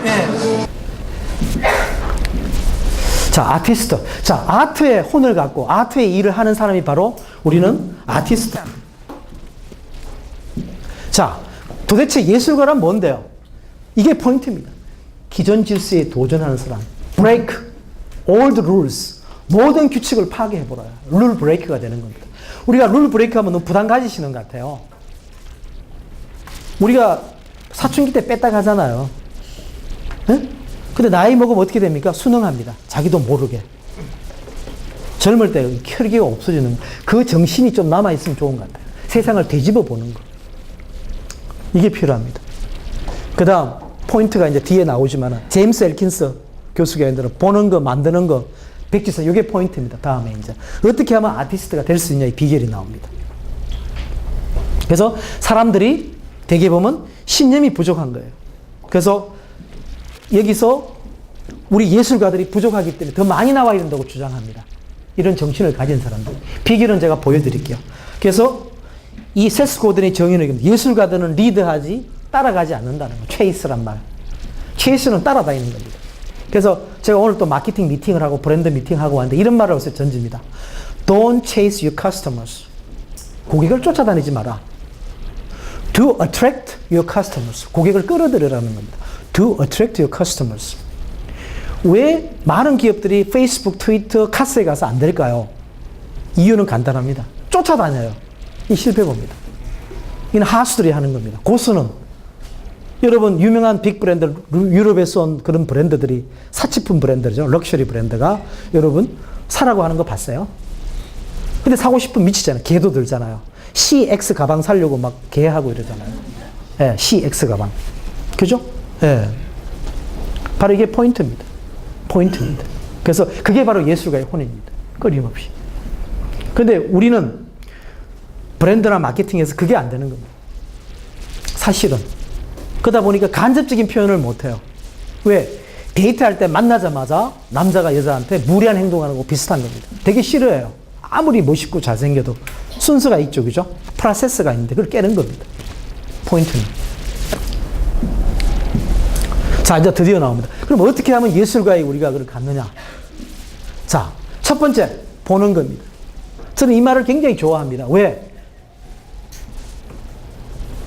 네. 자, 아티스트. 자, 아트의 혼을 갖고 아트의 일을 하는 사람이 바로 우리는 아티스트. 자, 도대체 예술가란 뭔데요? 이게 포인트입니다. 기존 질서에 도전하는 사람. break old rules. 모든 규칙을 파괴해버려요. 룰 브레이크가 되는 겁니다. 우리가 룰 브레이크 하면 너무 부담 가지시는 것 같아요. 우리가 사춘기 때 뺐다 가잖아요. 네? 근데 나이 먹으면 어떻게 됩니까? 순응합니다. 자기도 모르게. 젊을 때 혈기가 없어지는 그 정신이 좀 남아있으면 좋은 것 같아요. 세상을 되짚어 보는 거. 이게 필요합니다. 그 다음 포인트가 이제 뒤에 나오지만 제임스 엘킨스 교수가 얘기한 대로 보는 거, 만드는 거, 백지선, 이게 포인트입니다. 다음에 이제 어떻게 하면 아티스트가 될 수 있냐의 비결이 나옵니다. 그래서 사람들이 대개 보면 신념이 부족한 거예요. 그래서 여기서 우리 예술가들이 부족하기 때문에 더 많이 나와야 된다고 주장합니다. 이런 정신을 가진 사람들. 비결은 제가 보여드릴게요. 그래서 이 세스 고든의 정의는 예술가들은 리드하지 따라가지 않는다는 거. 체이스란 말. 체이스는 따라다니는 겁니다. 그래서 제가 오늘 또 마케팅 미팅을 하고 브랜드 미팅하고 왔는데 이런 말을 요새 던집니다. Don't chase your customers. 고객을 쫓아다니지 마라. To attract your customers. 고객을 끌어들이라는 겁니다. To attract your customers. 왜 많은 기업들이 페이스북, 트위터, 카스에 가서 안 될까요? 이유는 간단합니다. 쫓아다녀요. 이 실패봅니다. 이는 하수들이 하는 겁니다. 고수는 여러분 유명한 빅 브랜드, 유럽에서 온 그런 브랜드들이 사치품 브랜드죠. 럭셔리 브랜드가 여러분 사라고 하는 거 봤어요? 근데 사고 싶으면 미치잖아요. 개도 들잖아요. CX 가방 사려고 막 개하고 이러잖아요. 예, CX 가방. 그죠? 예. 바로 이게 포인트입니다. 포인트입니다. 그래서 그게 바로 예술가의 혼입니다. 끊임없이. 근데 우리는 브랜드나 마케팅에서 그게 안 되는 겁니다. 사실은. 그러다 보니까 간접적인 표현을 못해요. 왜? 데이트할 때 만나자마자 남자가 여자한테 무리한 행동하는 거 비슷한 겁니다. 되게 싫어해요. 아무리 멋있고 잘생겨도 순서가 있죠. 그죠? 프로세스가 있는데 그걸 깨는 겁니다. 포인트는. 자, 이제 드디어 나옵니다. 그럼 어떻게 하면 예술가에 우리가 그걸 갖느냐? 자, 첫 번째, 보는 겁니다. 저는 이 말을 굉장히 좋아합니다. 왜?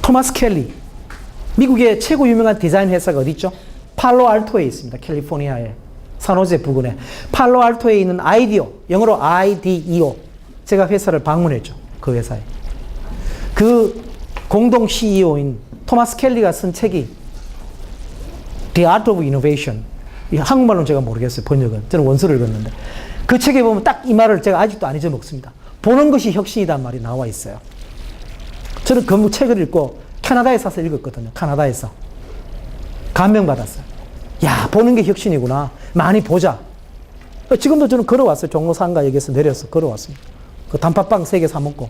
토마스 켈리. 미국의 최고 유명한 디자인 회사가 어디 있죠? 팔로알토에 있습니다. 캘리포니아의 산호제 부근에. 팔로알토에 있는 아이디오, 영어로 IDEO. 제가 회사를 방문했죠. 그 회사에. 그 공동 CEO인 토마스 켈리가 쓴 책이 The Art of Innovation. 한국말로는 제가 모르겠어요. 번역은. 저는 원서를 읽었는데. 그 책에 보면 딱 이 말을 제가 아직도 안 잊어먹습니다. 보는 것이 혁신이란 말이 나와 있어요. 저는 그 책을 읽고 캐나다에 사서 읽었거든요. 캐나다에서. 감명받았어요. 야, 보는 게 혁신이구나. 많이 보자. 지금도 저는 걸어왔어요. 종로상가역에서 내려서 걸어왔습니다. 그 단팥빵 3개 사 먹고.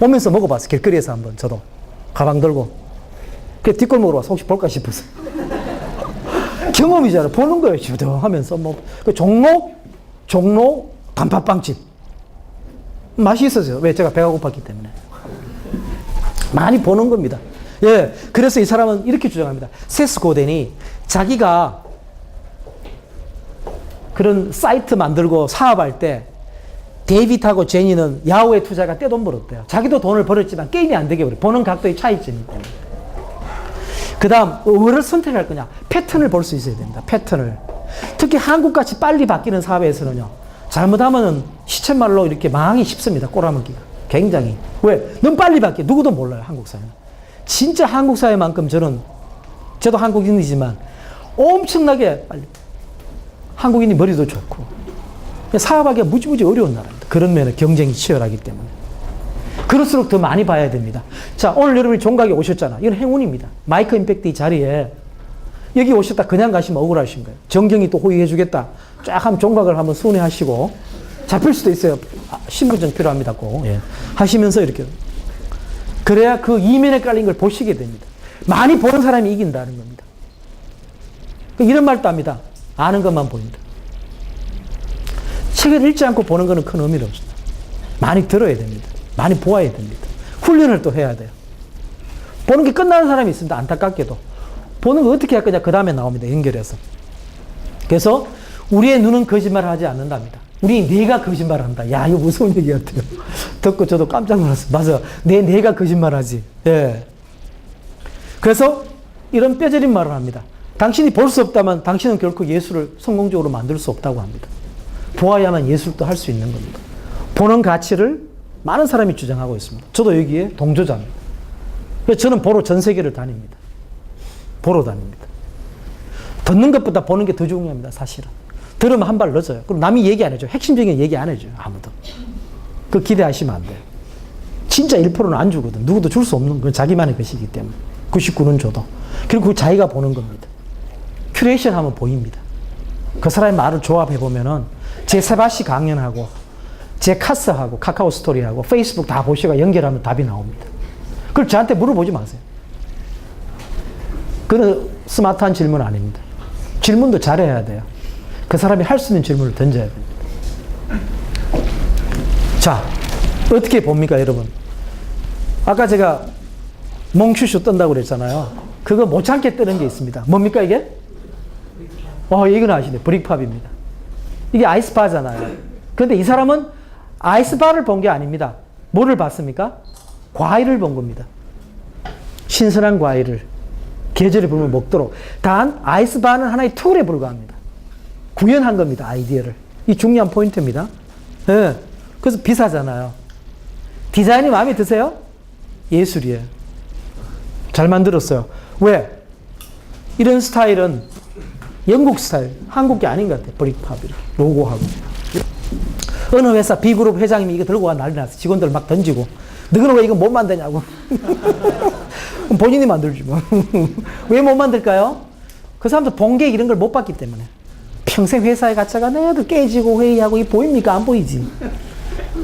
오면서 먹어봤어요. 길거리에서 한번 저도. 가방 들고. 그 뒷골목으로 와서 혹시 볼까 싶어서. 경험이잖아요. 보는 거예요. 지금 하면서 뭐. 그 종로 단팥빵집. 맛이 있었어요. 왜? 제가 배가 고팠기 때문에. 많이 보는 겁니다. 예. 그래서 이 사람은 이렇게 주장합니다. 세스 고덴이 자기가 그런 사이트 만들고 사업할 때 데이빗하고 제니는 야후에 투자가 떼돈 벌었대요. 자기도 돈을 벌었지만 게임이 안 되게 버려요. 보는 각도의 차이점이 때문에. 그 다음, 뭐를 선택할 거냐? 패턴을 볼 수 있어야 됩니다. 패턴을. 특히 한국같이 빨리 바뀌는 사회에서는요, 잘못하면 시쳇말로 이렇게 망하기 쉽습니다. 꼬라먹기가. 굉장히. 왜? 너무 빨리 바뀌어. 누구도 몰라요, 한국 사회는. 진짜 한국 사회만큼 저도 한국인이지만 엄청나게 빨리. 한국인이 머리도 좋고. 사업하기가 무지무지 어려운 나라입니다. 그런 면에 경쟁이 치열하기 때문에. 그럴수록 더 많이 봐야 됩니다. 자, 오늘 여러분이 종각에 오셨잖아. 이건 행운입니다. 마이크 임팩트 이 자리에 여기 오셨다 그냥 가시면 억울하신 거예요. 정경이 또 호의해 주겠다. 쫙 하면 종각을 한번 순회하시고 잡힐 수도 있어요. 신분증 필요합니다. 꼭. 예. 하시면서 이렇게. 그래야 그 이면에 깔린 걸 보시게 됩니다. 많이 보는 사람이 이긴다는 겁니다. 이런 말도 합니다. 아는 것만 보인다. 책을 읽지 않고 보는 것은 큰 의미가 없습니다. 많이 들어야 됩니다. 많이 보아야 됩니다. 훈련을 또 해야 돼요. 보는 게 끝나는 사람이 있습니다. 안타깝게도. 보는 거 어떻게 할 거냐? 그 다음에 나옵니다. 연결해서. 그래서 우리의 눈은 거짓말을 하지 않는답니다. 우리 뇌가 거짓말을 한다. 야, 이거 무서운 얘기 같아요. 듣고 저도 깜짝 놀랐어요. 맞아. 내 뇌가 거짓말하지. 예. 그래서 이런 뼈저린 말을 합니다. 당신이 볼 수 없다면 당신은 결코 예술을 성공적으로 만들 수 없다고 합니다. 보아야만 예술도 할 수 있는 겁니다. 보는 가치를 많은 사람이 주장하고 있습니다. 저도 여기에 동조자입니다. 그래서 저는 보러 전 세계를 다닙니다. 보러 다닙니다. 듣는 것보다 보는 게 더 중요합니다, 사실은. 들으면 한 발 늦어요. 그럼 남이 얘기 안 해줘요. 핵심적인 얘기 안 해줘요, 아무도. 그거 기대하시면 안 돼요. 진짜 1%는 안 주거든. 누구도 줄 수 없는 건 자기만의 것이기 때문에. 99는 줘도. 그리고 그 자기가 보는 겁니다. 큐레이션 하면 보입니다. 그 사람의 말을 조합해보면은 제 세바시 강연하고 제 카스하고 카카오 스토리하고 페이스북 다 보시고 연결하면 답이 나옵니다. 그걸 저한테 물어보지 마세요. 그건 스마트한 질문 아닙니다. 질문도 잘해야 돼요. 그 사람이 할 수 있는 질문을 던져야 됩니다. 자, 어떻게 봅니까, 여러분? 아까 제가 몽슈슈 뜬다고 그랬잖아요. 그거 못 참게 뜨는 게 있습니다. 뭡니까, 이게? 이건 아시네. 브릭팝입니다. 이게 아이스바잖아요. 그런데 이 사람은 아이스바를 본 게 아닙니다. 뭐를 봤습니까? 과일을 본 겁니다. 신선한 과일을 계절에 불면 먹도록. 단 아이스바는 하나의 툴에 불과합니다. 구현한 겁니다. 아이디어를. 이 중요한 포인트입니다. 네. 그래서 비싸잖아요. 디자인이 마음에 드세요? 예술이에요. 잘 만들었어요. 왜? 이런 스타일은 영국 스타일, 한국 게 아닌 것 같아요. 브릭팝 이렇게 로고하고. 어느 회사 B그룹 회장님이 이거 들고 와 난리 났어. 직원들 막 던지고. 너는 왜 이거 못 만드냐고. 본인이 만들지 뭐. 왜 못 만들까요? 그 사람들 본계 이런 걸 못 봤기 때문에. 평생 회사에 갔다가 내도 깨지고 회의하고 이 보입니까? 안 보이지.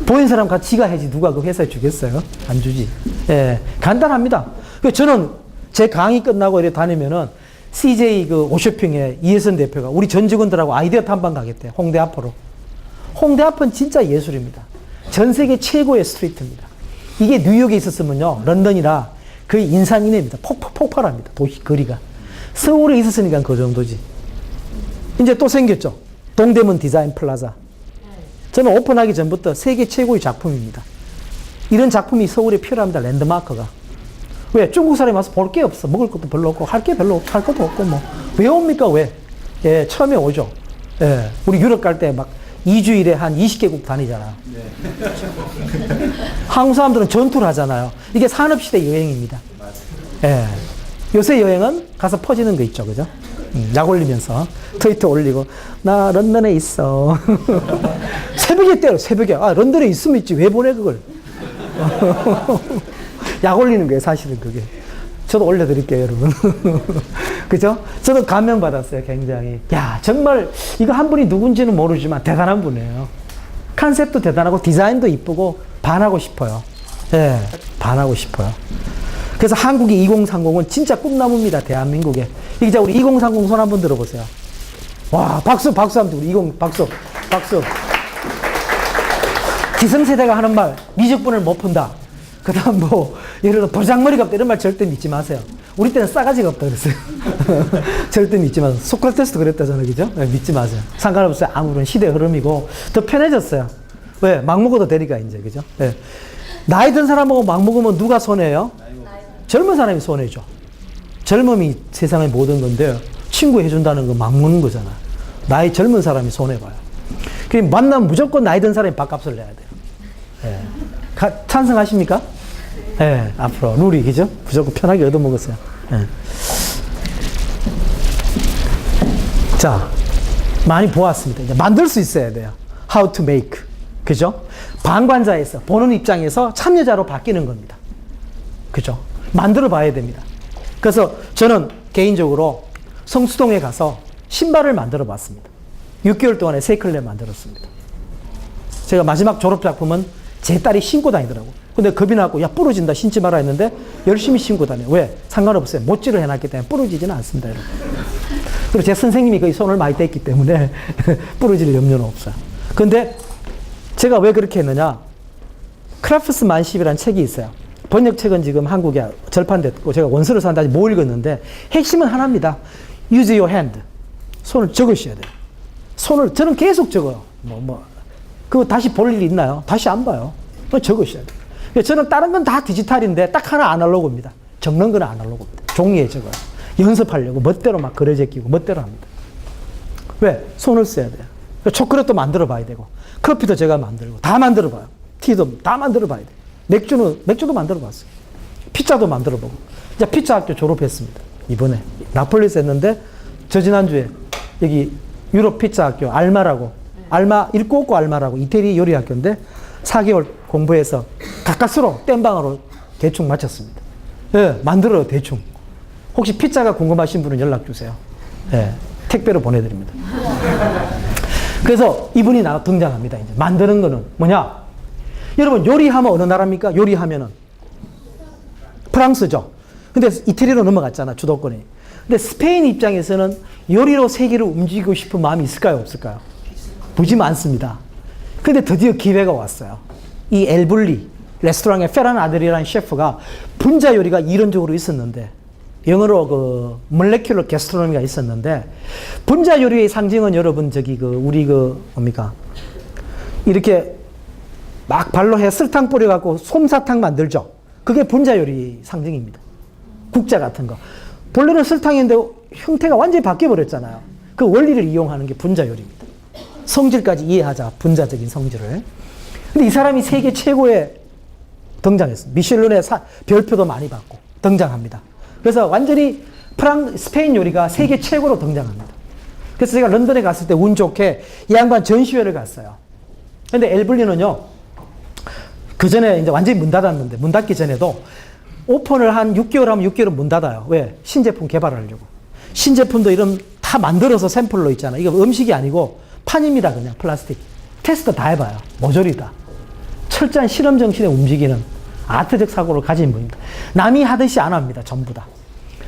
보인 사람 같이 지가 해지 누가 그 회사에 주겠어요? 안 주지. 예, 간단합니다. 저는 제 강의 끝나고 이렇게 다니면은 CJ 그 오쇼핑의 이혜선 대표가 우리 전 직원들하고 아이디어 탐방 가겠대요. 홍대 앞으로. 홍대 앞은 진짜 예술입니다. 전 세계 최고의 스트리트입니다. 이게 뉴욕에 있었으면요, 런던이라 거의 인산인해입니다. 폭발합니다. 도시 거리가. 서울에 있었으니까 그 정도지. 이제 또 생겼죠. 동대문 디자인 플라자. 저는 오픈하기 전부터 세계 최고의 작품입니다. 이런 작품이 서울에 필요합니다. 랜드마크가. 왜? 중국 사람이 와서 볼 게 없어. 먹을 것도 별로 없고, 할 게 별로 없고, 할 것도 없고, 뭐. 왜 옵니까? 왜? 예, 처음에 오죠. 예, 우리 유럽 갈 때 막 2주일에 한 20개국 다니잖아요. 네. 한국 사람들은 전투를 하잖아요. 이게 산업시대 여행입니다. 예. 요새 여행은 가서 퍼지는 거 있죠. 그죠? 약 올리면서 트위터 올리고 나 런던에 있어. 새벽에 때려. 새벽에. 런던에 있으면 있지. 왜 보내 그걸. 약 올리는 거예요. 사실은 그게. 저도 올려드릴게요, 여러분. 그죠? 저도 감명받았어요, 굉장히. 야, 정말 이거 한 분이 누군지는 모르지만 대단한 분이에요. 컨셉도 대단하고 디자인도 이쁘고 반하고 싶어요. 예, 반하고 싶어요. 그래서 한국의 2030은 진짜 꿈나무입니다, 대한민국에. 이제 우리 2030 손 한번 들어보세요. 와, 박수 하면 우리 박수. 기성세대가 하는 말, 미적분을 못 푼다. 그 다음 예를 들어 도장머리가 없다 이런 말 절대 믿지 마세요. 우리 때는 싸가지가 없다 그랬어요. 절대 믿지 마세요. 소크라테스도 그랬다잖아요. 그죠? 네, 믿지 마세요. 상관없어요. 아무런 시대 흐름이고 더 편해졌어요. 왜? 막 먹어도 되니까 이제. 그죠? 네. 나이 든 사람하고 막 먹으면 누가 손해요? 젊은 사람이 손해죠. 젊음이 세상의 모든 건데 친구 해준다는 거 막 먹는 거잖아. 나이 젊은 사람이 손해봐요. 그럼 만나면 무조건 나이 든 사람이 밥값을 내야 돼요. 네. 찬성하십니까? 네, 앞으로 룰이 그죠? 무조건 편하게 얻어먹었어요. 네. 자, 많이 보았습니다. 이제 만들 수 있어야 돼요. How to make. 그죠? 방관자에서, 보는 입장에서 참여자로 바뀌는 겁니다. 그죠? 만들어 봐야 됩니다. 그래서 저는 개인적으로 성수동에 가서 신발을 만들어 봤습니다. 6개월 동안에 3켤레 만들었습니다. 제가 마지막 졸업 작품은 제 딸이 신고 다니더라고. 근데 겁이 나고, 야, 부러진다, 신지 마라 했는데, 열심히 신고 다녀요. 왜? 상관없어요. 못질을 해놨기 때문에 부러지지는 않습니다, 여러분. 그리고 제 선생님이 거의 손을 많이 댔기 때문에, 부러질 염려는 없어요. 근데, 제가 왜 그렇게 했느냐? 크라프트만십이라는 책이 있어요. 번역책은 지금 한국에 절판됐고 제가 원서를 사는데 아직 못 읽었는데 핵심은 하나입니다. Use your hand. 손을 적으셔야 돼요. 손을 저는 계속 적어요. 그거 다시 볼 일이 있나요? 다시 안 봐요. 적으셔야 돼요. 저는 다른 건 다 디지털인데 딱 하나 아날로그입니다. 적는 건 아날로그입니다. 종이에 적어요. 연습하려고 멋대로 막 그려 제끼고 멋대로 합니다. 왜? 손을 써야 돼요. 초콜릿도 만들어 봐야 되고 커피도 제가 만들고 다 만들어 봐요. 티도 다 만들어 봐야 돼요. 맥주도 만들어 봤어요. 피자도 만들어 보고. 이제 피자 학교 졸업했습니다. 이번에 나폴리에서 했는데 저 지난주에 여기 유럽 피자 학교 알마라고 일코오코 알마라고 이태리 요리 학교인데 4개월 공부해서 가까스로 땜방으로 대충 마쳤습니다. 예, 만들어요 대충. 혹시 피자가 궁금하신 분은 연락 주세요. 예, 택배로 보내드립니다. 그래서 이분이 등장합니다. 이제 만드는 거는 뭐냐? 여러분 요리하면 어느 나라입니까? 요리하면은 프랑스죠. 근데 이태리로 넘어갔잖아 주도권이. 근데 스페인 입장에서는 요리로 세계를 움직이고 싶은 마음이 있을까요? 없을까요? 무지 많습니다. 근데 드디어 기회가 왔어요. 이 엘블리 레스토랑의 페란 아드리라는 셰프가 분자 요리가 이론적으로 있었는데 영어로 그 몰레큘러 게스트로노미가 있었는데 분자 요리의 상징은 여러분 우리 뭡니까? 이렇게 막 발로 해 설탕 뿌려갖고 솜사탕 만들죠. 그게 분자 요리 상징입니다. 국자 같은 거. 본래는 설탕인데 형태가 완전히 바뀌어버렸잖아요. 그 원리를 이용하는 게 분자 요리입니다. 성질까지 이해하자. 분자적인 성질을. 근데 이 사람이 세계 최고에 등장했습니다. 미슐랭의 별표도 많이 받고 등장합니다. 그래서 완전히 스페인 요리가 세계 최고로 등장합니다. 그래서 제가 런던에 갔을 때 운 좋게 이 양반 전시회를 갔어요. 근데 엘블리는요, 그 전에 이제 완전히 문 닫았는데, 문 닫기 전에도 오픈을 한 6개월 하면 6개월은 문 닫아요. 왜? 신제품 개발하려고. 신제품도 이런 다 만들어서 샘플로 있잖아. 이거 음식이 아니고 판입니다. 그냥 플라스틱. 테스트 다 해봐요. 모조리다. 철저한 실험 정신에 움직이는 아트적 사고를 가진 분입니다. 남이 하듯이 안 합니다. 전부 다.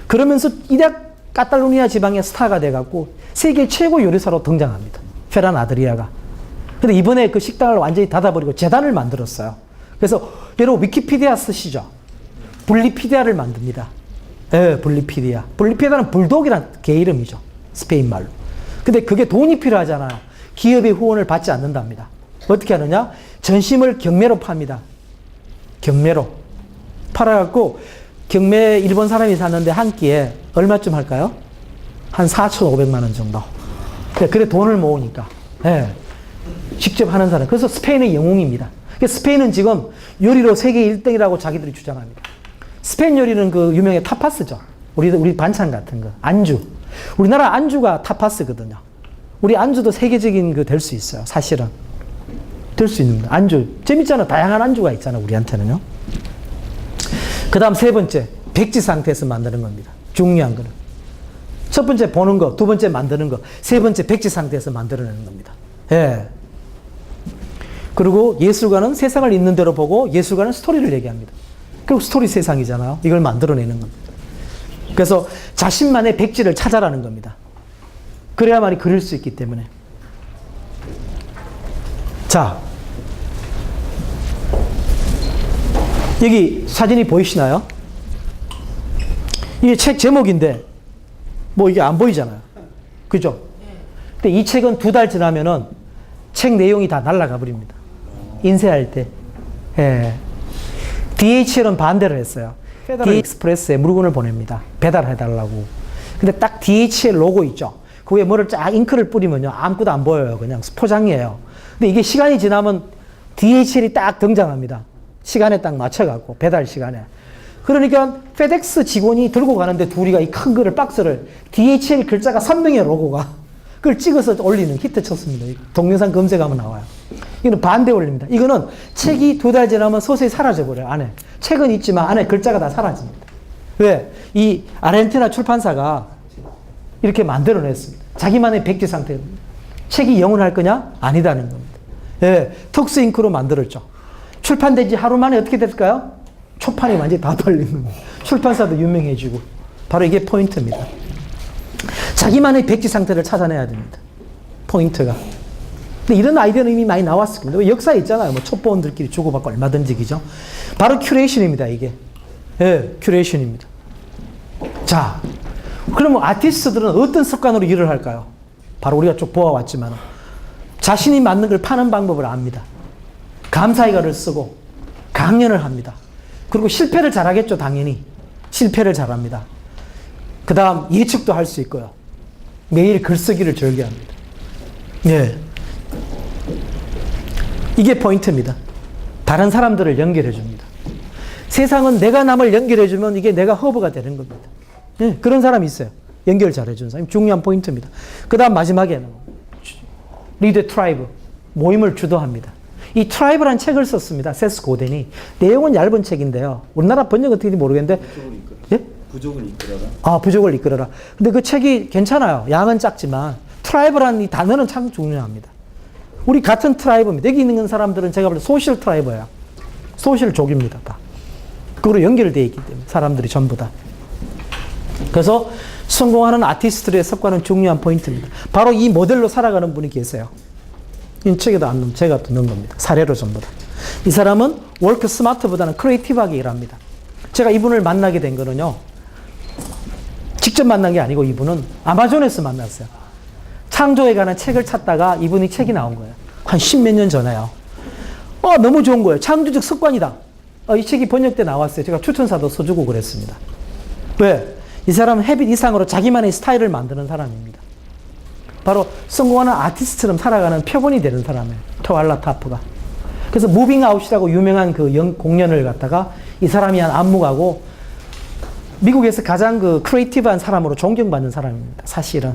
그러면서 이rak 카탈루니아 지방의 스타가 돼갖고 세계 최고 요리사로 등장합니다. 페란 아드리아가. 근데 이번에 그 식당을 완전히 닫아버리고 재단을 만들었어요. 그래서 여러분 위키피디아 쓰시죠? 블리피디아를 만듭니다. 예, 블리피디아. 블리피디아는 불독이란 개 이름이죠. 스페인 말로. 근데 그게 돈이 필요하잖아요. 기업의 후원을 받지 않는답니다. 어떻게 하느냐? 전심을 경매로 팝니다. 경매로. 팔아갖고 경매 일본 사람이 샀는데 한 끼에 얼마쯤 할까요? 한 4,500만 원 정도. 그래 돈을 모으니까. 예. 직접 하는 사람. 그래서 스페인의 영웅입니다. 스페인은 지금 요리로 세계 1등이라고 자기들이 주장합니다. 스페인 요리는 그 유명한 타파스죠. 우리 반찬 같은 거. 안주. 우리나라 안주가 타파스거든요. 우리 안주도 세계적인 거 될 수 있어요. 사실은. 될 수 있는 거. 안주. 재밌잖아. 다양한 안주가 있잖아. 우리한테는요. 그 다음 세 번째. 백지 상태에서 만드는 겁니다. 중요한 거는. 첫 번째 보는 거. 두 번째 만드는 거. 세 번째 백지 상태에서 만들어내는 겁니다. 예. 그리고 예술가는 세상을 있는 대로 보고 예술가는 스토리를 얘기합니다. 결국 스토리 세상이잖아요. 이걸 만들어내는 겁니다. 그래서 자신만의 백지를 찾아라는 겁니다. 그래야만이 그릴 수 있기 때문에. 자, 여기 사진이 보이시나요? 이게 책 제목인데 뭐 이게 안 보이잖아요. 그죠? 근데 이 책은 2달 지나면은 책 내용이 다 날아가 버립니다. 인쇄할 때. 예. DHL은 반대를 했어요. 페더럴 익스프레스에 물건을 보냅니다. 배달해달라고. 근데 딱 DHL 로고 있죠. 그 위에 뭐를 쫙 잉크를 뿌리면요. 아무것도 안 보여요. 그냥 포장이에요. 근데 이게 시간이 지나면 DHL이 딱 등장합니다. 시간에 딱 맞춰갖고, 배달 시간에. 그러니까 페덱스 직원이 들고 가는데 둘이가 이 큰 거를 박스를 DHL 글자가 선명해요. 로고가. 그걸 찍어서 올리는 히트 쳤습니다. 동영상 검색하면 나와요. 이거는 반대 올립니다. 이거는 책이 2달 지나면 서서히 사라져버려요. 안에. 책은 있지만 안에 글자가 다 사라집니다. 왜? 이 아르헨티나 출판사가 이렇게 만들어냈습니다. 자기만의 백지 상태. 책이 영원할 거냐? 아니다는 겁니다. 예, 특수 잉크로 만들었죠. 출판된 지 하루 만에 어떻게 됐을까요? 초판이 완전히 다 팔리는 겁니다. 출판사도 유명해지고. 바로 이게 포인트입니다. 자기만의 백지 상태를 찾아내야 됩니다. 포인트가. 근데 이런 아이디어는 이미 많이 나왔을 겁니다. 역사에 있잖아요. 뭐 첩보원들끼리 주고받고 얼마든지, 그죠? 바로 큐레이션입니다, 이게. 예, 큐레이션입니다. 자, 그러면 아티스트들은 어떤 습관으로 일을 할까요? 바로 우리가 쭉 보아왔지만, 자신이 맞는 걸 파는 방법을 압니다. 감사의가를 쓰고, 강연을 합니다. 그리고 실패를 잘하겠죠, 당연히. 실패를 잘합니다. 그 다음 예측도 할 수 있고요. 매일 글쓰기를 절개합니다. 예. 이게 포인트입니다. 다른 사람들을 연결해 줍니다. 세상은 내가 남을 연결해 주면 이게 내가 허브가 되는 겁니다. 예, 그런 사람이 있어요. 연결 잘해 주는 사람이 중요한 포인트입니다. 그 다음 마지막에는 리드 트라이브, 모임을 주도합니다. 이 트라이브라는 책을 썼습니다. 세스 고덴이. 내용은 얇은 책인데요. 우리나라 번역 어떻게 되는지 모르겠는데. 예? 부족을 이끌어라. 아, 부족을 이끌어라. 근데 그 책이 괜찮아요. 양은 작지만 트라이브라는 이 단어는 참 중요합니다. 우리 같은 트라이브입니다. 여기 있는 사람들은 제가 볼 때 소셜 트라이브예요. 소셜족입니다. 다. 그거로 연결되어 있기 때문에 사람들이 전부 다. 그래서 성공하는 아티스트들의 습관은 중요한 포인트입니다. 바로 이 모델로 살아가는 분이 계세요. 이 책에도 안 넣은, 제가 또 넣은 겁니다. 사례로 전부 다. 이 사람은 워크 스마트보다는 크리에이티브하게 일합니다. 제가 이분을 만나게 된 거는요, 직접 만난 게 아니고 이분은 아마존에서 만났어요. 창조에 관한 책을 찾다가 이분이 책이 나온 거예요. 한 10몇 년 전에요. 너무 좋은 거예요. 창조적 습관이다. 이 책이 번역돼 나왔어요. 제가 추천사도 써주고 그랬습니다. 왜? 이 사람은 헤빗 이상으로 자기만의 스타일을 만드는 사람입니다. 바로 성공하는 아티스트처럼 살아가는 표본이 되는 사람이에요. 토알라 타프가. 그래서 무빙 아웃이라고 유명한 그 공연을 갖다가 이 사람이 한 안무가고 미국에서 가장 그 크리에이티브한 사람으로 존경받는 사람입니다. 사실은.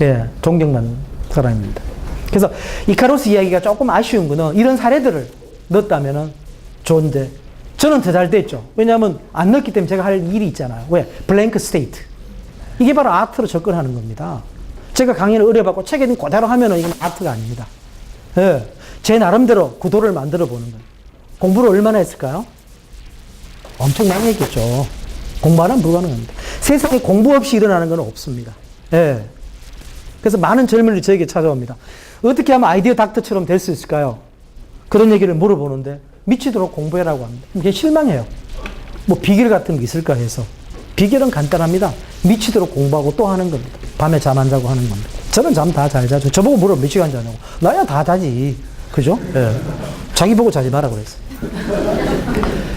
예, 존경받는 사람입니다. 그래서 이카루스 이야기가 조금 아쉬운 거는 이런 사례들을 넣었다면은 좋은데 저는 더 잘 됐죠. 왜냐하면 안 넣었기 때문에 제가 할 일이 있잖아요. 왜? 블랭크 스테이트. 이게 바로 아트로 접근하는 겁니다. 제가 강연을 의뢰받고 책에 있는 그대로 하면은 이건 아트가 아닙니다. 예, 제 나름대로 구도를 만들어 보는 거예요. 공부를 얼마나 했을까요? 엄청 많이 했겠죠. 공부하면 불가능합니다. 세상에 공부 없이 일어나는 건 없습니다. 예. 그래서 많은 젊은이들이 저에게 찾아옵니다. 어떻게 하면 아이디어 닥터처럼 될 수 있을까요? 그런 얘기를 물어보는데 미치도록 공부해라고 합니다. 이게 실망해요. 뭐 비결 같은 게 있을까 해서. 비결은 간단합니다. 미치도록 공부하고 또 하는 겁니다. 밤에 잠 안 자고 하는 겁니다. 저는 잠 다 잘 자죠. 저보고 물어 몇 시간 자냐고. 나야 다 자지. 그죠? 예. 자기 보고 자지 마라 그랬어요.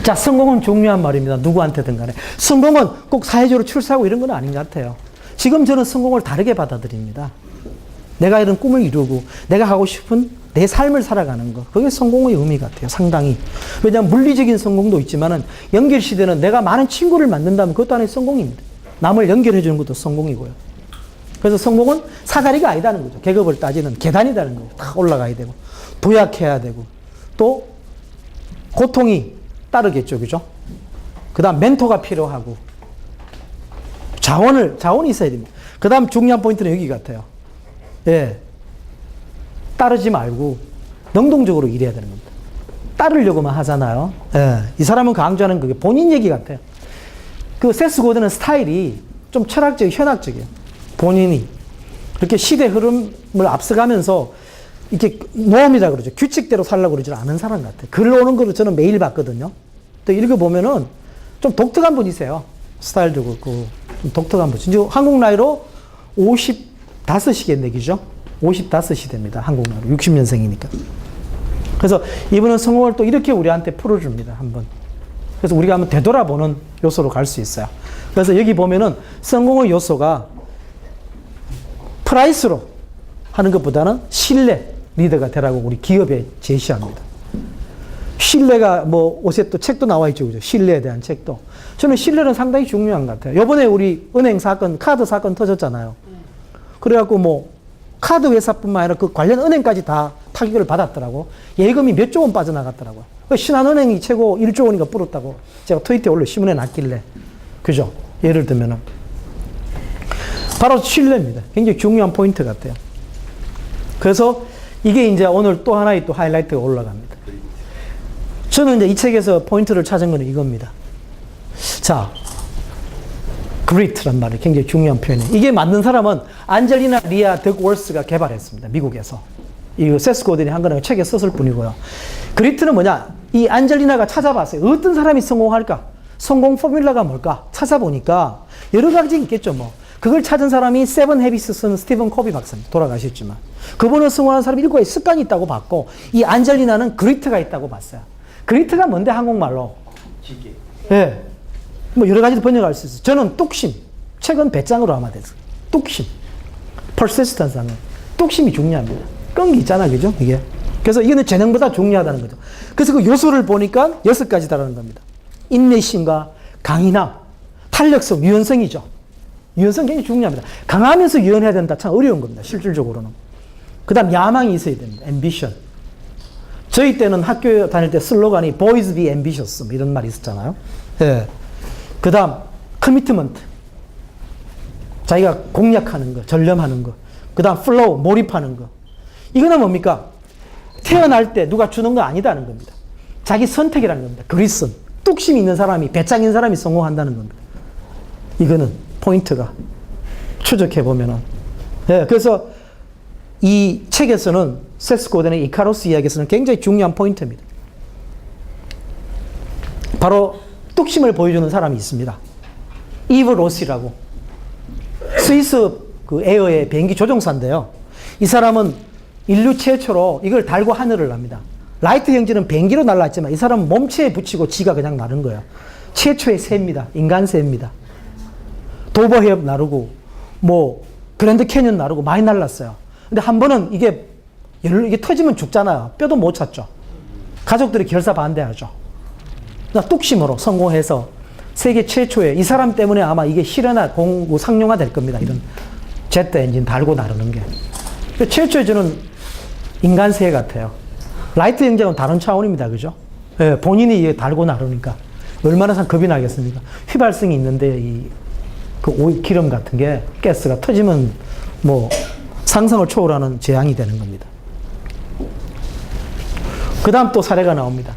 자, 성공은 중요한 말입니다. 누구한테든 간에. 성공은 꼭 사회적으로 출세하고 이런 건 아닌 것 같아요. 지금 저는 성공을 다르게 받아들입니다. 내가 이런 꿈을 이루고 내가 하고 싶은 내 삶을 살아가는 거. 그게 성공의 의미 같아요. 상당히. 왜냐하면 물리적인 성공도 있지만은 연결 시대는 내가 많은 친구를 만든다면 그것도 하나의 성공입니다. 남을 연결해 주는 것도 성공이고요. 그래서 성공은 사다리가 아니다는 거죠. 계급을 따지는 계단이라는 거예요. 다 올라가야 되고 부약해야 되고 또 고통이 따르겠죠. 그죠? 그 다음 멘토가 필요하고 자원이 있어야 됩니다. 그 다음 중요한 포인트는 여기 같아요. 예. 따르지 말고 능동적으로 일해야 되는 겁니다. 따르려고만 하잖아요. 예. 이 사람은 강조하는 그게 본인 얘기 같아요. 그 세스 고든은 스타일이 좀 철학적, 현학적이에요. 본인이. 그렇게 시대 흐름을 앞서가면서 이렇게 모험이라 그러죠. 규칙대로 살려고 그러지 않은 사람 같아요. 글 오는 거를 저는 매일 봤거든요. 또 읽어보면은 좀 독특한 분이세요. 스타일도 그렇고. 좀 독특한 분. 이제 한국 나이로 55시겠네, 그죠? 55이 됩니다. 한국 나이로. 60년생이니까. 그래서 이분은 성공을 또 이렇게 우리한테 풀어줍니다. 한번. 그래서 우리가 한번 되돌아보는 요소로 갈 수 있어요. 그래서 여기 보면은 성공의 요소가 프라이스로 하는 것보다는 신뢰 리더가 되라고 우리 기업에 제시합니다. 신뢰가 뭐 옷에 또 책도 나와 있죠. 그죠? 신뢰에 대한 책도. 저는 신뢰는 상당히 중요한 것 같아요. 요번에 우리 은행 사건, 카드 사건 터졌잖아요. 그래갖고 뭐 카드 회사뿐만 아니라 그 관련 은행까지 다 타격을 받았더라고. 예금이 몇 조 원 빠져나갔더라고요. 신한은행이 최고 1조 원인가 불었다고 제가 트위터에 올려 신문에 났길래. 그죠? 예를 들면은. 바로 신뢰입니다. 굉장히 중요한 포인트 같아요. 그래서 이게 이제 오늘 또 하나의 또 하이라이트가 올라갑니다. 저는 이제 이 책에서 포인트를 찾은 건 이겁니다. 자, grit란 말이 굉장히 중요한 표현이에요. 이게 맞는 사람은 안젤리나 리아 덕월스가 개발했습니다. 미국에서. 이거 세스 고든이 한 거는 책에 썼을 뿐이고요. 그리트는 뭐냐? 이 안젤리나가 찾아봤어요. 어떤 사람이 성공할까? 성공 포뮬러가 뭘까? 찾아보니까 여러 가지 있겠죠, 뭐. 그걸 찾은 사람이 세븐 헤비스 쓰는 스티븐 코비 박사님, 돌아가셨지만. 그분은 성공하는 사람이 7가지 습관이 있다고 봤고, 이 안젤리나는 그리트가 있다고 봤어요. 그리트가 뭔데, 한국말로? 기계. 예. 뭐 여러 가지로 번역할 수 있어요. 저는 뚝심. 책은 배짱으로 아마 됐어요. 뚝심. persistence 하는. 뚝심이 중요합니다. 끈기 있잖아, 그죠? 이게. 그래서 이거는 재능보다 중요하다는 거죠. 그래서 그 요소를 보니까 6가지다라는 겁니다. 인내심과 강인함, 탄력성, 유연성이죠. 유연성 굉장히 중요합니다. 강하면서 유연해야 된다. 참 어려운 겁니다. 실질적으로는. 그 다음 야망이 있어야 됩니다. ambition. 저희 때는 학교 다닐 때 슬로건이 boys be ambitious 이런 말이 있었잖아요. 예. 그 다음 commitment. 자기가 공략하는 거, 전념하는 거. 그 다음 flow, 몰입하는 거. 이거는 뭡니까? 태어날 때 누가 주는 거 아니다는 겁니다. 자기 선택이라는 겁니다. 그리슨. 뚝심이 있는 사람이, 배짱인 사람이 성공한다는 겁니다. 이거는 포인트가 추적해보면은. 예, 그래서 이 책에서는 세스 고든의 이카로스 이야기에서는 굉장히 중요한 포인트입니다. 바로 뚝심을 보여주는 사람이 있습니다. 이브 로시라고. 스위스 그 에어의 비행기 조종사인데요. 이 사람은 인류 최초로 이걸 달고 하늘을 납니다. 라이트 형제는 비행기로 날랐지만 이 사람은 몸체에 붙이고 지가 그냥 나른 거예요. 최초의 새입니다. 인간 새입니다. 도버 해협 나르고 뭐 그랜드 캐년 나르고 많이 날랐어요. 근데 한 번은 이게 터지면 죽잖아요. 뼈도 못 찾죠. 가족들이 결사 반대하죠. 뚝심으로 성공해서 세계 최초의 이 사람 때문에 아마 이게 실현화 공구 상용화 될 겁니다. 이런 제트 엔진 달고 나르는 게. 최초의 저는 인간새 같아요. 라이트 형제는 다른 차원입니다. 그죠? 예, 본인이 달고 나르니까 얼마나 겁이 나겠습니까? 휘발성이 있는데 그 기름 같은 게 가스가 터지면 뭐 상상을 초월하는 재앙이 되는 겁니다. 그 다음 또 사례가 나옵니다.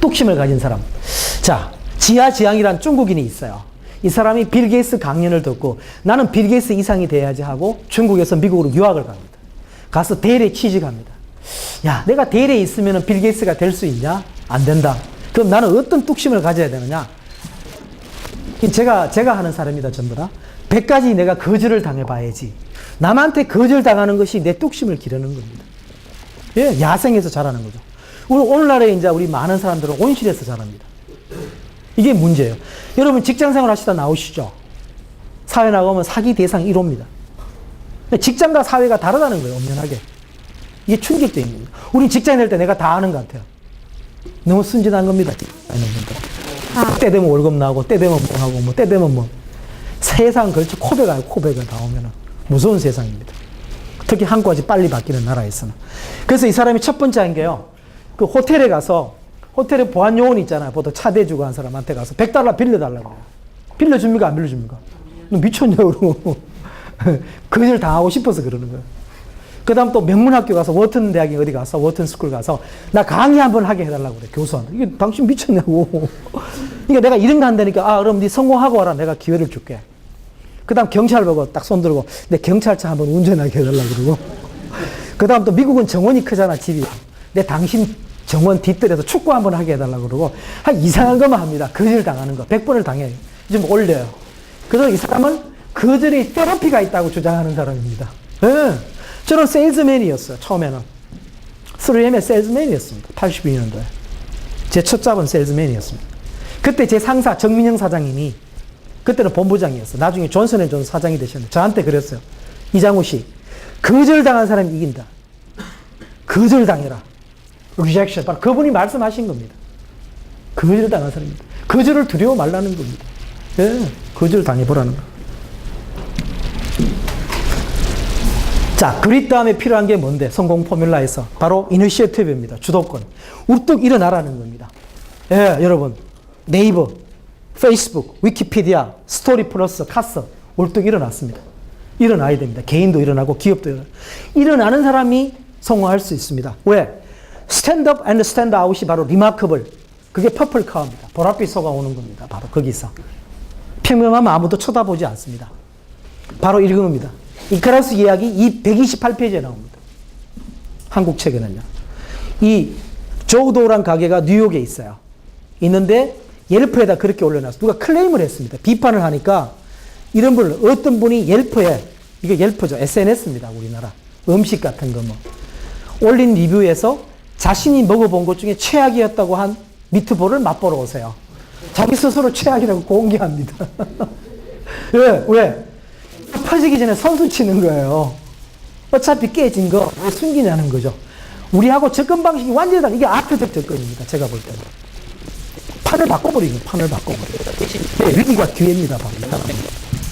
뚝심을 가진 사람. 자, 지하지양이란 중국인이 있어요. 이 사람이 빌 게이츠 강연을 듣고 나는 빌 게이츠 이상이 돼야지 하고 중국에서 미국으로 유학을 갑니다. 가서 대리에 취직합니다. 야, 내가 대리에 있으면 빌 게이츠가 될 수 있냐? 안 된다. 그럼 나는 어떤 뚝심을 가져야 되느냐? 제가 하는 사람이다, 전부 다. 100가지 내가 거절을 당해봐야지. 남한테 거절당하는 것이 내 뚝심을 기르는 겁니다. 예, 야생에서 자라는 거죠. 오늘날에 이제 우리 많은 사람들은 온실에서 자랍니다. 이게 문제예요. 여러분 직장생활 하시다 나오시죠? 사회 나가면 사기 대상 1호입니다. 직장과 사회가 다르다는 거예요, 엄연하게. 이게 충격적인 겁니다. 우린 직장인 될 때 내가 다 아는 것 같아요. 너무 순진한 겁니다. 때 되면 월급 나오고, 때 되면 뭐 하고, 뭐, 때 되면 뭐. 세상 걸쳐 코베가 나오면은 무서운 세상입니다. 특히 한국까지 빨리 바뀌는 나라에서는. 그래서 이 사람이 첫 번째 한 게요. 그 호텔에 가서, 호텔에 보안 요원 있잖아요. 보통 차 대주고 한 사람한테 가서 $100 빌려달라고 해요. 빌려줍니까? 안 빌려줍니까? 너 미쳤냐고 그러고. 거절 당하고 싶어서 그러는 거예요. 그 다음 또 명문학교 가서 워튼 대학에 어디 가서 워튼 스쿨 가서 나 강의 한번 하게 해달라고 그래. 교수한테. 이게 당신 미쳤냐고. 그러니까 내가 이런 거 한다니까 그럼 네 성공하고 와라. 내가 기회를 줄게. 그 다음 경찰 보고 딱 손 들고 내 경찰차 한번 운전하게 해달라고 그러고. 그 다음 또 미국은 정원이 크잖아, 집이. 내 당신 정원 뒷뜰에서 축구 한번 하게 해달라고 그러고 이상한 것만 합니다. 거절 당하는 거. 100번을 당해요. 좀 올려요. 그래서 이 사람은 거절이 테라피가 있다고 주장하는 사람입니다. 네. 저는 세일즈맨이었어요, 처음에는. 3M의 세일즈맨이었습니다. 82년도에. 제 첫 잡은 세일즈맨이었습니다. 그때 제 상사, 정민영 사장님이, 그때는 본부장이었어요. 나중에 존슨앤존슨 사장이 되셨는데, 저한테 그랬어요. 이장우 씨, 거절당한 사람이 이긴다. 거절당해라. rejection. 바로 그분이 말씀하신 겁니다. 거절당한 사람입니다. 거절을 두려워 말라는 겁니다. 예, 거절 당해보라는 거. 자, 그릿 다음에 필요한 게 뭔데? 성공 포뮬라에서. 바로 이니시어티브입니다. 주도권. 우뚝 일어나라는 겁니다. 예, 여러분. 네이버, 페이스북, 위키피디아, 스토리 플러스, 카스. 우뚝 일어났습니다. 일어나야 됩니다. 개인도 일어나고 기업도 일어나고. 일어나는 사람이 성공할 수 있습니다. 왜? 스탠드업 앤드 스탠드아웃이 바로 리마커블. 그게 퍼플 카우입니다. 보랏빛 쏘아오는 겁니다. 바로 거기서. 평범하면 아무도 쳐다보지 않습니다. 바로 이겁니다. 이카로스 이야기 128페이지에 나옵니다. 한국 최근은요. 이 조우도우란 가게가 뉴욕에 있어요. 있는데 옐프에다 그렇게 올려놨어. 누가 클레임을 했습니다. 비판을 하니까 이런 분, 어떤 분이 옐프에, 이게 옐프죠. SNS입니다. 우리나라. 음식 같은 거 뭐. 올린 리뷰에서 자신이 먹어본 것 중에 최악이었다고 한 미트볼을 맛보러 오세요. 자기 스스로 최악이라고 공개합니다. 왜? 퍼지기 전에 선수 치는 거예요. 어차피 깨진 거 왜 숨기냐는 거죠. 우리하고 접근 방식이 완전히 다른, 이게 아트적 접근입니다. 제가 볼 때는. 판을 바꿔버리는, 판을 바꿔버리는. 네, 위기가 기회입니다.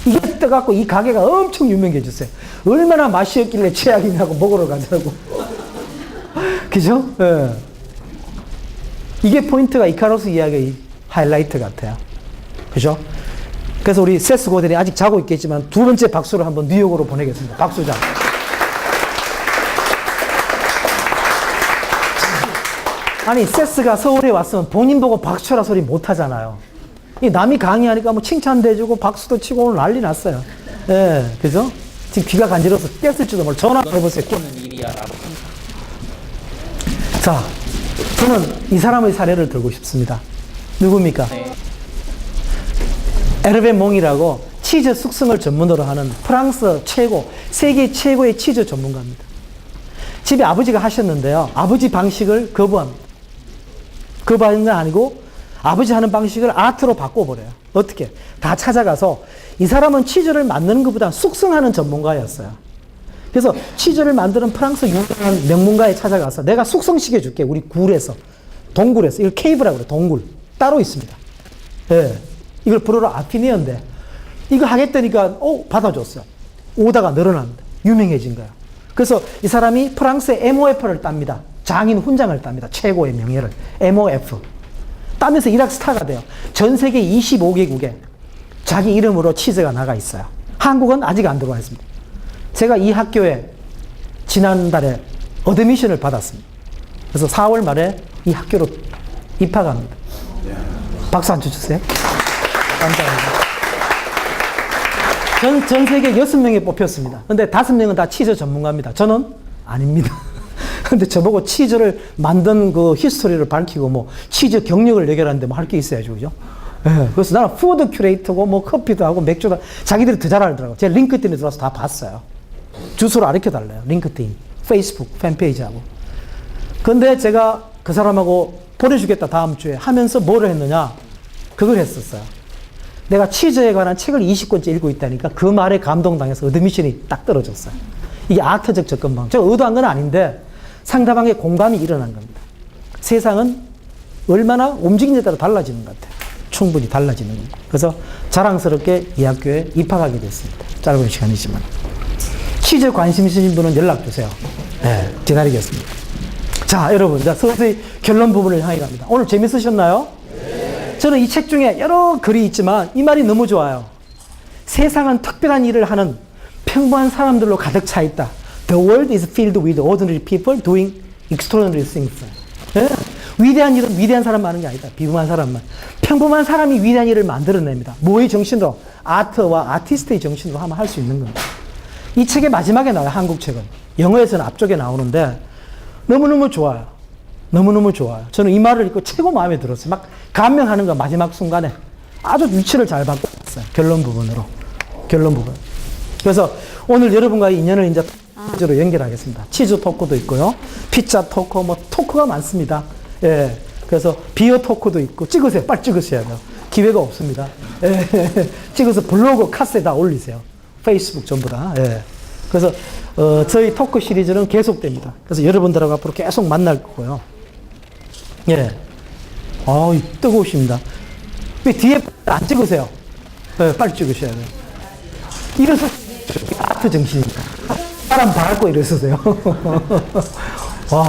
이게 떠갖고 이 가게가 엄청 유명해졌어요. 얼마나 맛이었길래 최악이냐고 먹으러 가자고. 그죠? 예. 이게 포인트가 이카루스 이야기의 하이라이트 같아요. 그죠? 그래서 우리 세스 고델이 아직 자고 있겠지만 두 번째 박수를 한번 뉴욕으로 보내겠습니다. 박수장. 아니, 세스가 서울에 왔으면 본인 보고 박수라 소리 못 하잖아요. 이 남이 강의하니까 뭐 칭찬도 해주고 박수도 치고 오늘 난리 났어요. 예, 그죠? 지금 귀가 간지러워서 깼을지도 몰라. 전화 해보세요. 자, 저는 이 사람의 사례를 들고 싶습니다. 누굽니까? 에르베 몽이라고 치즈 숙성을 전문으로 하는 프랑스 최고, 세계 최고의 치즈 전문가입니다. 집에 아버지가 하셨는데요. 아버지 방식을 거부합니다. 거부하는 건 아니고 아버지 하는 방식을 아트로 바꿔버려요. 어떻게? 다 찾아가서 이 사람은 치즈를 만드는 것보다 숙성하는 전문가였어요. 그래서 치즈를 만드는 프랑스 유명한 명문가에 찾아가서 내가 숙성시켜줄게. 우리 굴에서. 동굴에서. 이걸 케이브라고 그래요. 동굴. 따로 있습니다. 예. 이걸 불어로 아피니언데 이거 하겠다니까 받아줬어요. 오다가 늘어납니다. 유명해진 거예요. 그래서 이 사람이 프랑스의 MOF를 땁니다. 장인 훈장을 땁니다. 최고의 명예를. MOF. 따면서 일학 스타가 돼요. 전 세계 25개국에 자기 이름으로 치즈가 나가 있어요. 한국은 아직 안 들어와 있습니다. 제가 이 학교에 지난달에 어드미션을 받았습니다. 그래서 4월 말에 이 학교로 입학합니다. 박수 한 번 주세요. 감사합니다. 전 세계 6명에 뽑혔습니다. 근데 5명은 다 치즈 전문가입니다. 저는 아닙니다. 근데 저보고 치즈를 만든 그 히스토리를 밝히고 뭐 치즈 경력을 얘기하는데 뭐 할 게 있어야죠. 그죠? 예. 그래서 나는 푸드 큐레이터고 뭐 커피도 하고 맥주도 자기들이 더 잘 알더라고요. 제가 링크드인에 들어와서 다 봤어요. 주소를 가르쳐 달래요. 링크드인, 페이스북 팬페이지하고. 근데 제가 그 사람하고 보내주겠다 다음 주에 하면서 뭐를 했느냐? 그걸 했었어요. 내가 치즈에 관한 책을 20권째 읽고 있다니까 그 말에 감동당해서 어드미션이 딱 떨어졌어요. 이게 아트적 접근 방법. 제가 의도한 건 아닌데 상대방의 공감이 일어난 겁니다. 세상은 얼마나 움직이느냐에 따라 달라지는 것 같아요. 충분히 달라지는 겁니다. 그래서 자랑스럽게 이 학교에 입학하게 됐습니다. 짧은 시간이지만. 치즈 관심 있으신 분은 연락 주세요. 네, 기다리겠습니다. 자, 여러분, 자, 서서히 결론 부분을 향해 갑니다. 오늘 재밌으셨나요? 네. 저는 이 책 중에 여러 글이 있지만 이 말이 너무 좋아요. 세상은 특별한 일을 하는 평범한 사람들로 가득 차 있다. The world is filled with ordinary people doing extraordinary things. 네? 위대한 일은 위대한 사람만 하는 게 아니다. 비범한 사람만. 평범한 사람이 위대한 일을 만들어냅니다. 뭐의 정신으로? 아트와 아티스트의 정신으로 하면 할 수 있는 겁니다. 이 책의 마지막에 나와요. 한국 책은. 영어에서는 앞쪽에 나오는데 너무너무 좋아요. 너무너무 좋아요. 저는 이 말을 읽고 최고 마음에 들었어요. 막 감명하는 거 마지막 순간에 아주 위치를 잘 바꿨어요. 결론 부분으로. 결론 부분. 그래서 오늘 여러분과의 인연을 이제 치즈로 연결하겠습니다. 치즈 토크도 있고요. 피자 토크, 뭐 토크가 많습니다. 예. 그래서 비어 토크도 있고 찍으세요. 빨리 찍으셔야 돼요. 기회가 없습니다. 예. 찍어서 블로그, 카스에 다 올리세요. 페이스북 전부 다. 예. 그래서 저희 토크 시리즈는 계속됩니다. 그래서 여러분들하고 앞으로 계속 만날 거고요. 예. 뜨거우십니다. 왜 뒤에 안 찍으세요? 예, 빨리 찍으셔야 돼요. 이래서 아트 정신입니다. 사람 밟고 이러세요. 와,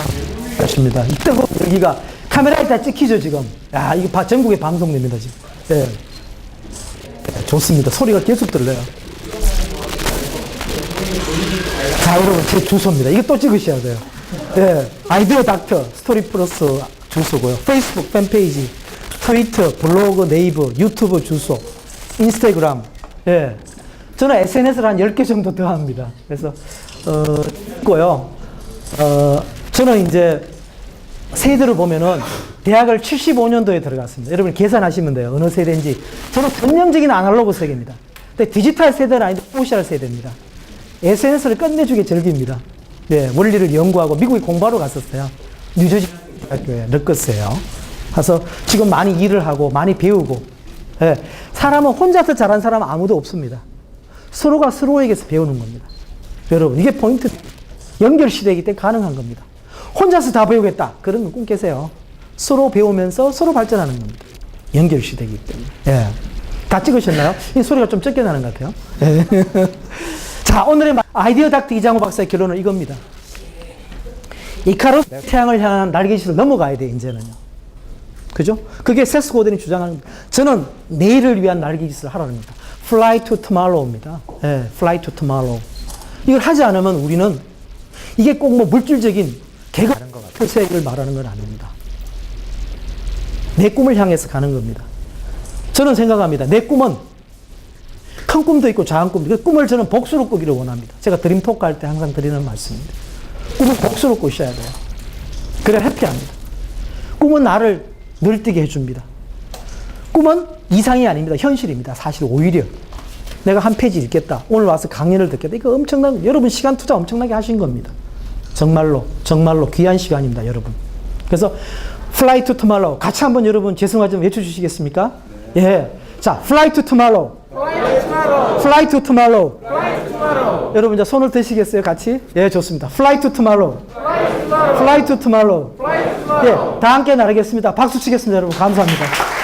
그렇습니다. 이 뜨거운 열기가 카메라에 다 찍히죠, 지금. 야, 이거 전국에 방송됩니다, 지금. 예. 좋습니다. 소리가 계속 들려요. 자, 여러분, 제 주소입니다. 이거 또 찍으셔야 돼요. 예. 아이디어 닥터, 스토리 플러스 주소고요. 페이스북 팬페이지, 트위터, 블로그, 네이버, 유튜브 주소, 인스타그램. 예. 저는 SNS를 한 10개 정도 더 합니다. 그래서, 있고요. 저는 이제 세대를 보면은 대학을 75년도에 들어갔습니다. 여러분 계산하시면 돼요. 어느 세대인지. 저는 전형적인 아날로그 세대입니다. 근데 디지털 세대는 아닌데 소셜 세대입니다. SNS를 끝내주게 즐깁니다. 네, 원리를 연구하고 미국에 공부하러 갔었어요. 뉴저지 대학교에 르커스예요. 가서 지금 많이 일을 하고 많이 배우고. 네, 사람은 혼자서 잘한 사람은 아무도 없습니다. 서로가 서로에게서 배우는 겁니다. 여러분 이게 포인트. 연결 시대이기 때문에 가능한 겁니다. 혼자서 다 배우겠다. 그런 건 꿈 깨세요. 서로 배우면서 서로 발전하는 겁니다. 연결 시대이기 때문에. 예. 다 찍으셨나요? 이 소리가 좀 적게 나는 것 같아요. 예. 자, 오늘의 아이디어 닥터 이장호 박사의 결론은 이겁니다. 이카루스 태양을 향한 날개짓을 넘어가야 돼, 이제는요. 그죠? 그게 세스 고든이 주장하는 겁니다. 저는 내일을 위한 날개짓을 하라는 겁니다. Fly to tomorrow입니다. 예, Fly to tomorrow. 이걸 하지 않으면 우리는 이게 꼭 뭐 물질적인 개가 표색을 말하는 건 아닙니다. 내 꿈을 향해서 가는 겁니다. 저는 생각합니다. 내 꿈은 큰 꿈도 있고 작은 꿈도 있고 꿈을 저는 복수로 꾸기를 원합니다. 제가 드림토크 할 때 항상 드리는 말씀입니다. 꿈은 복수로 꾸셔야 돼요. 그래야 해피합니다. 꿈은 나를 늘뛰게 해줍니다. 꿈은 이상이 아닙니다. 현실입니다. 사실 오히려 내가 한 페이지 읽겠다. 오늘 와서 강연을 듣겠다. 이거 엄청난, 여러분 시간 투자 엄청나게 하신 겁니다. 정말로 귀한 시간입니다, 여러분. 그래서 Fly to tomorrow. 같이 한번 여러분 죄송하지만 좀 외쳐주시겠습니까? 네. 예. 자, Fly to tomorrow. Fly to tomorrow. 여러분 이제 손을 드시겠어요, 같이? 예, 좋습니다. Fly to tomorrow. Fly to tomorrow. 예, 다 함께 나르겠습니다. 박수 치겠습니다, 여러분. 감사합니다.